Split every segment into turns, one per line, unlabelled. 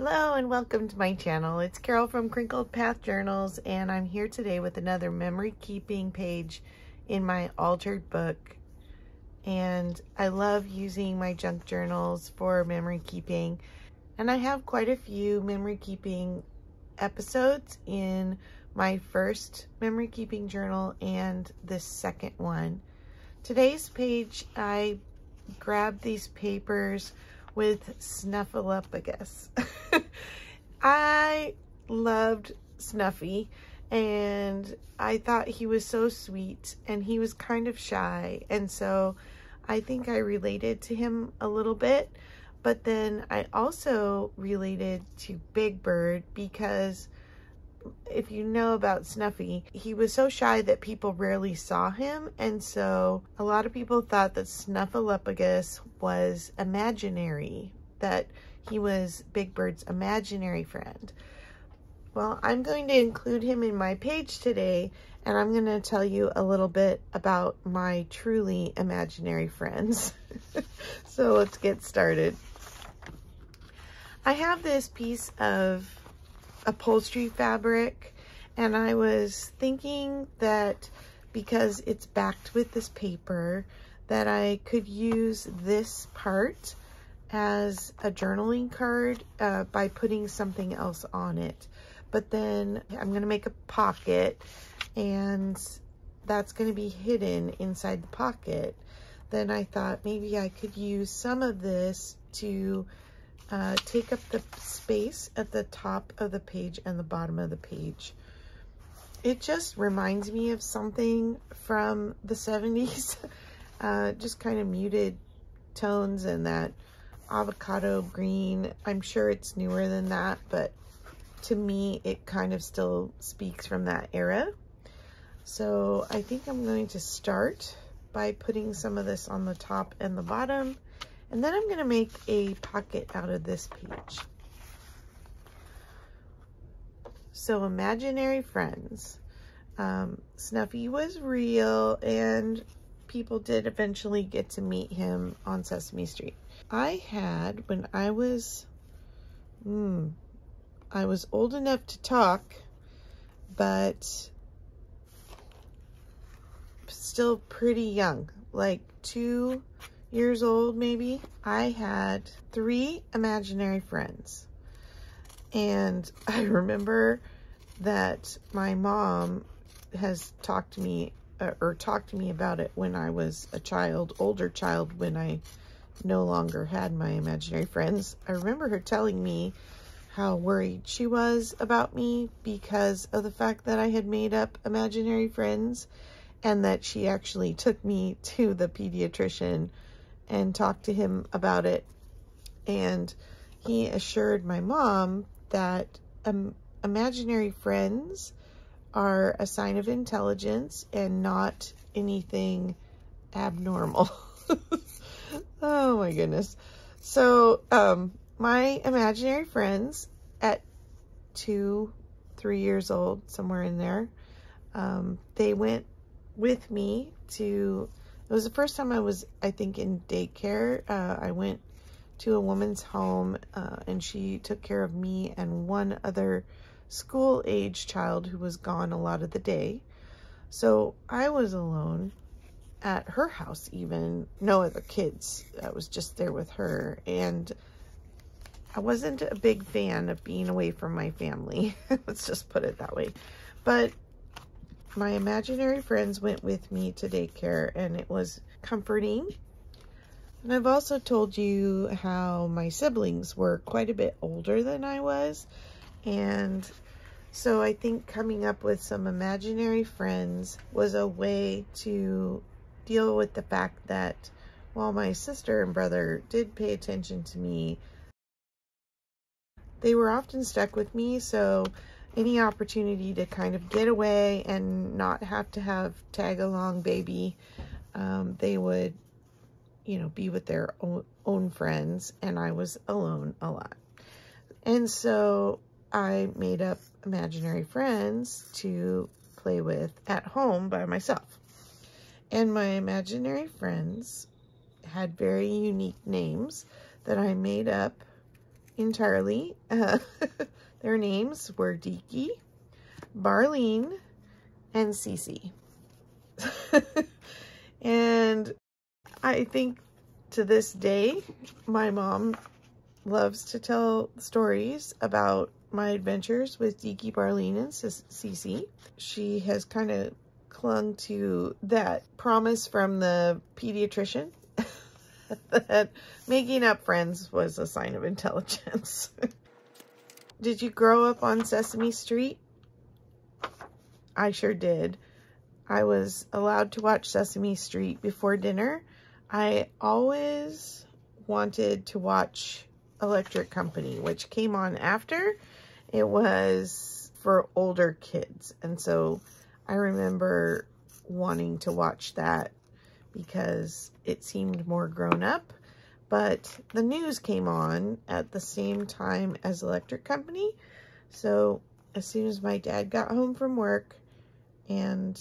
Hello and welcome to my channel. It's Carol from Crinkled Path Journals, and I'm here today with another memory keeping page in my altered book. And I love using my junk journals for memory keeping, and I have quite a few memory keeping episodes in my first memory keeping journal and this second one. Today's page, I grabbed these papers with Snuffleupagus. I loved Snuffy, and I thought he was so sweet, and he was kind of shy, and so I think I related to him a little bit. But then I also related to Big Bird because if you know about Snuffy, he was so shy that people rarely saw him, and so a lot of people thought that Snuffleupagus was imaginary, that he was Big Bird's imaginary friend. Well, I'm going to include him in my page today, and I'm going to tell you a little bit about my truly imaginary friends. So let's get started. I have this piece of upholstery fabric, and I was thinking that because it's backed with this paper that I could use this part as a journaling card by putting something else on it. But then I'm going to make a pocket, and that's going to be hidden inside the pocket. Then I thought maybe I could use some of this to take up the space at the top of the page and the bottom of the page. It just reminds me of something from the 70s, just kind of muted tones and that avocado green. I'm sure it's newer than that, but to me, it kind of still speaks from that era. So I think I'm going to start by putting some of this on the top and the bottom. And then I'm going to make a pocket out of this page. So imaginary friends. Snuffy was real, and people did eventually get to meet him on Sesame Street. I had, when I was old enough to talk, but still pretty young, like 2 years old maybe. I had 3 imaginary friends, and I remember that my mom has talked to me about it when I was a child, older child, when I no longer had my imaginary friends. I remember her telling me how worried she was about me because of the fact that I had made up imaginary friends, and that she actually took me to the pediatrician and talked to him about it. And he assured my mom that imaginary friends are a sign of intelligence and not anything abnormal. Oh my goodness. So my imaginary friends at 2, 3 years old, somewhere in there, they went with me to, it was the first time I was, I think, in daycare. I went to a woman's home, and she took care of me and one other school-age child who was gone a lot of the day. So I was alone at her house, even no other kids. I was just there with her, and I wasn't a big fan of being away from my family. Let's just put it that way. But my imaginary friends went with me to daycare, and it was comforting. And I've also told you how my siblings were quite a bit older than I was. And so I think coming up with some imaginary friends was a way to deal with the fact that while my sister and brother did pay attention to me, they were often stuck with me. So any opportunity to kind of get away and not have to have tag along baby, they would, you know, be with their own friends, and I was alone a lot. And so I made up imaginary friends to play with at home by myself. And my imaginary friends had very unique names that I made up entirely. Their names were Deaky, Barleen, and Cece. And I think to this day, my mom loves to tell stories about my adventures with Deaky, Barleen, and Cece. She has kind of clung to that promise from the pediatrician that making up friends was a sign of intelligence. Did you grow up on Sesame Street? I sure did. I was allowed to watch Sesame Street before dinner. I always wanted to watch Electric Company, which came on after. It was for older kids, and so I remember wanting to watch that because it seemed more grown up. But the news came on at the same time as Electric Company, so as soon as my dad got home from work and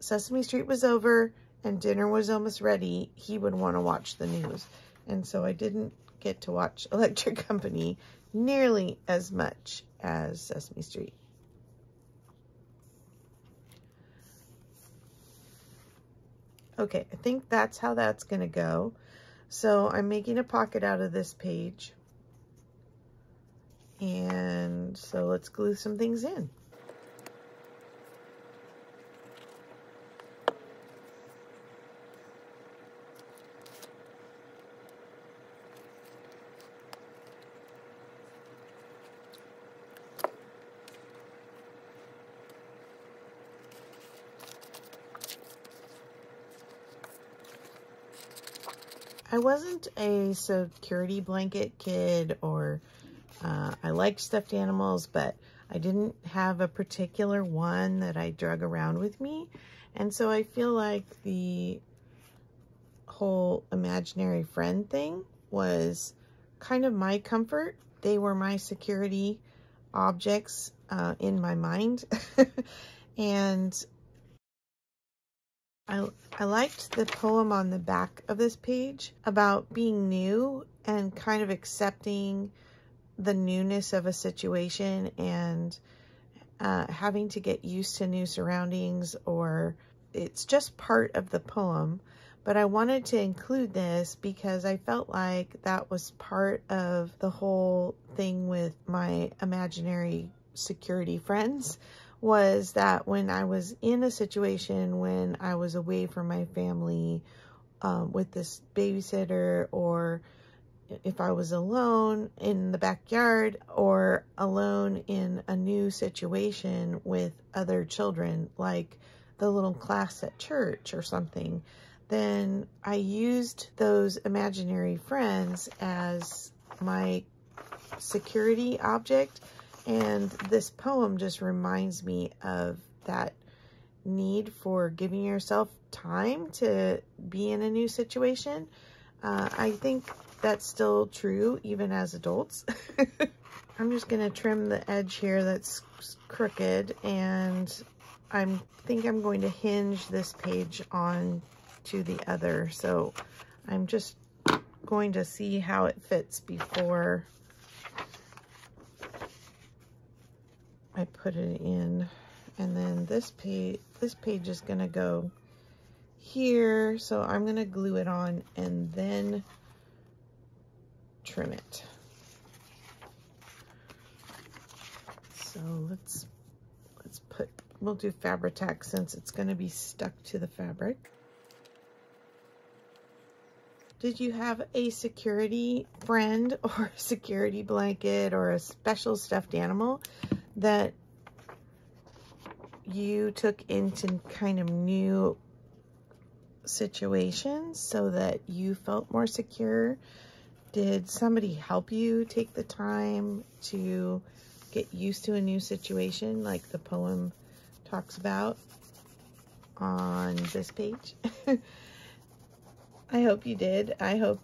Sesame Street was over and dinner was almost ready, he would want to watch the news. And so I didn't get to watch Electric Company nearly as much as Sesame Street. Okay, I think that's how that's going to go. So I'm making a pocket out of this page. And so let's glue some things in. I wasn't a security blanket kid, or I liked stuffed animals, but I didn't have a particular one that I drug around with me. And so I feel like the whole imaginary friend thing was kind of my comfort. They were my security objects in my mind. And I liked the poem on the back of this page about being new and kind of accepting the newness of a situation and having to get used to new surroundings, or it's just part of the poem. But I wanted to include this because I felt like that was part of the whole thing with my imaginary security friends, was that when I was in a situation when I was away from my family with this babysitter, or if I was alone in the backyard, or alone in a new situation with other children, like the little class at church or something, then I used those imaginary friends as my security object. And this poem just reminds me of that need for giving yourself time to be in a new situation. I think that's still true even as adults. I'm just going to trim the edge here that's crooked, and I think I'm going to hinge this page on to the other. So I'm just going to see how it fits before I put it in. And then this page is going to go here, so I'm going to glue it on and then trim it. So we'll do Fabri-Tac since it's going to be stuck to the fabric. Did you have a security friend or a security blanket or a special stuffed animal that you took into kind of new situations so that you felt more secure? Did somebody help you take the time to get used to a new situation, like the poem talks about on this page? I hope you did. I hope,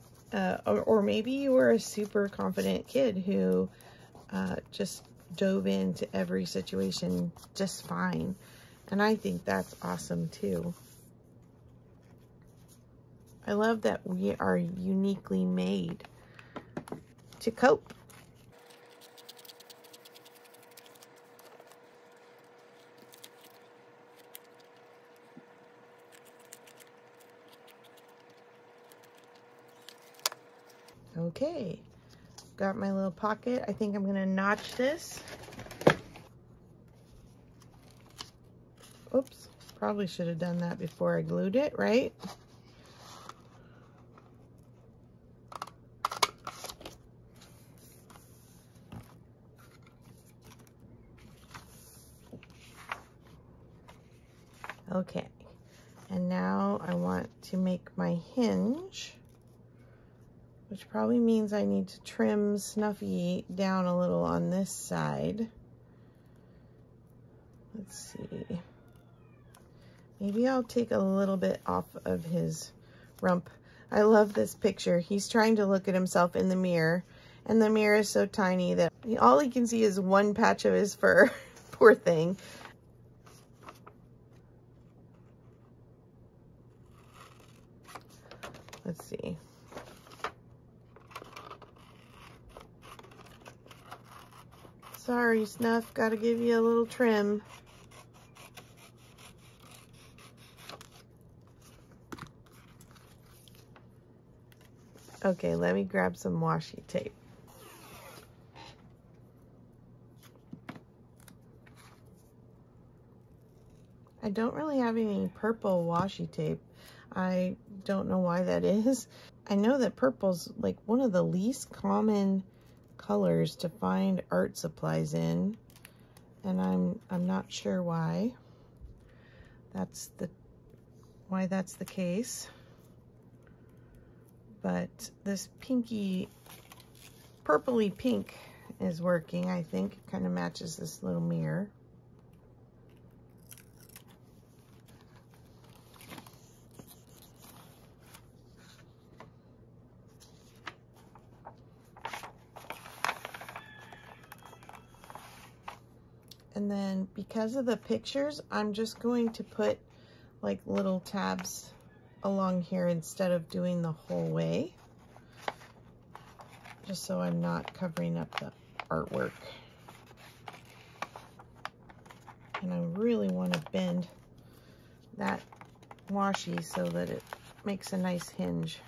or maybe you were a super confident kid who just dove into every situation just fine. And I think that's awesome too. I love that we are uniquely made to cope Okay, got my little pocket. I think I'm gonna notch this. Oops, probably should have done that before I glued it, right? Okay, and now I want to make my hinge, which probably means I need to trim Snuffy down a little on this side. Let's see. Maybe I'll take a little bit off of his rump. I love this picture. He's trying to look at himself in the mirror, and the mirror is so tiny that all he can see is one patch of his fur. Poor thing. Let's see. Sorry, Snuff, gotta give you a little trim. Okay, let me grab some washi tape. I don't really have any purple washi tape. I don't know why that is. I know that purple's like one of the least common colors to find art supplies in, and I'm not sure why that's the case. But this pinky, purpley pink is working, I think. It kind of matches this little mirror. And then because of the pictures, I'm just going to put like little tabs along here instead of doing the whole way, just so I'm not covering up the artwork. And I really want to bend that washi so that it makes a nice hinge.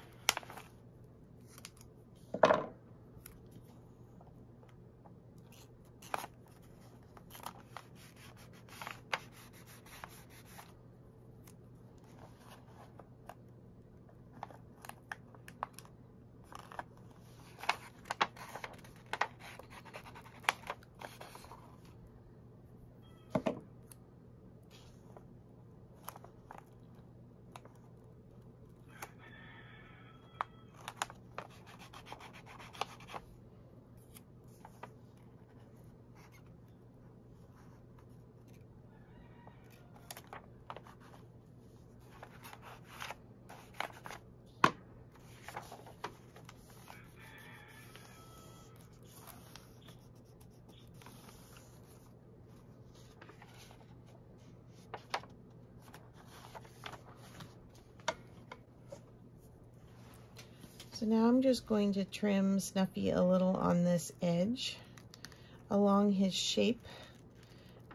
So now I'm just going to trim Snuffy a little on this edge along his shape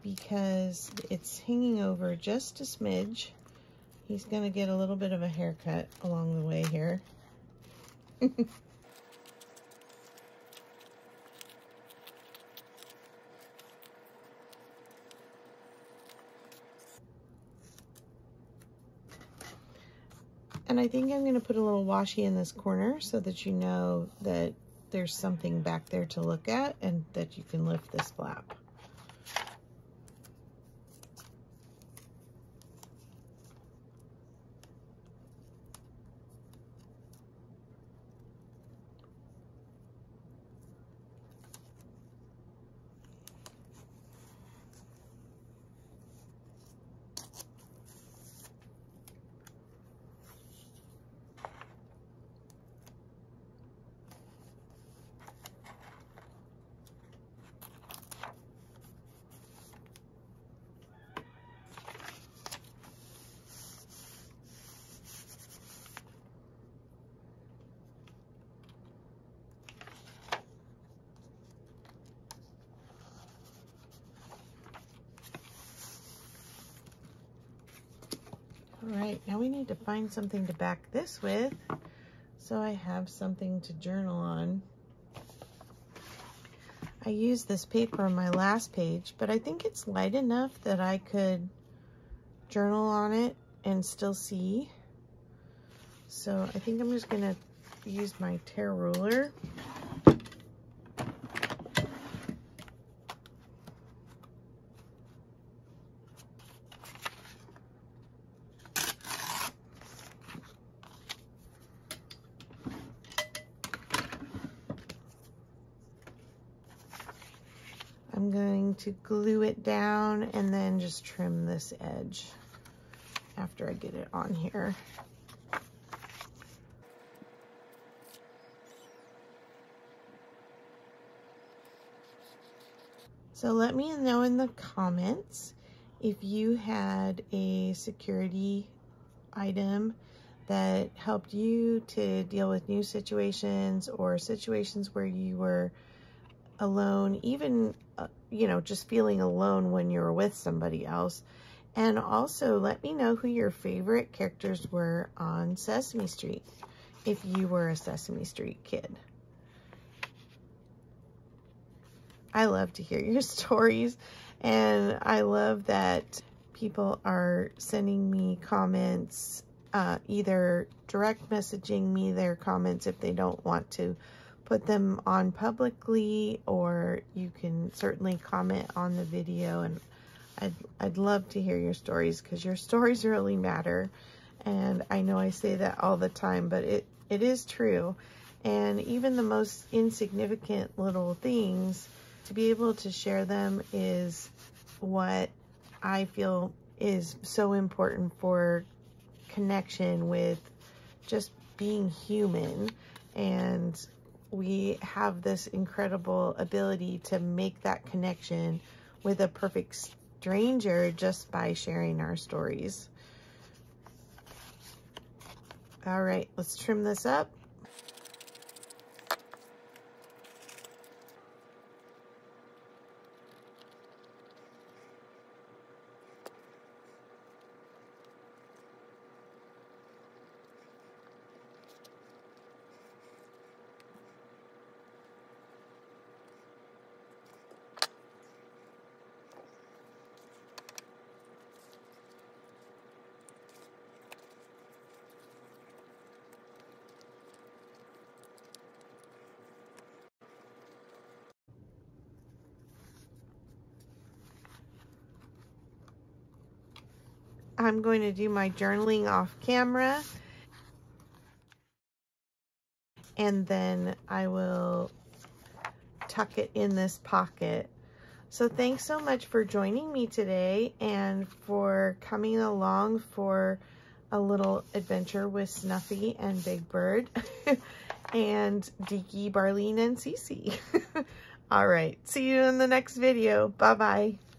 because it's hanging over just a smidge. He's going to get a little bit of a haircut along the way here. And I think I'm going to put a little washi in this corner so that you know that there's something back there to look at and that you can lift this flap. All right, now we need to find something to back this with. so I have something to journal on. I used this paper on my last page, but I think it's light enough that I could journal on it and still see. So I think I'm just gonna use my tear ruler. I'm going to glue it down and then just trim this edge after I get it on here. So let me know in the comments if you had a security item that helped you to deal with new situations or situations where you were alone, even, you know, just feeling alone when you were with somebody else. And also let me know who your favorite characters were on Sesame Street, if you were a Sesame Street kid. I love to hear your stories, and I love that people are sending me comments, either direct messaging me their comments if they don't want to put them on publicly, or you can certainly comment on the video. And I'd love to hear your stories, because your stories really matter. And I know I say that all the time, but it is true. And even the most insignificant little things, to be able to share them is what I feel is so important for connection with just being human. And we have this incredible ability to make that connection with a perfect stranger just by sharing our stories. All right, let's trim this up. I'm going to do my journaling off camera, and then I will tuck it in this pocket. So thanks so much for joining me today and for coming along for a little adventure with Snuffy and Big Bird and Deaky, Barleen, and Cece. All right, see you in the next video. Bye-bye.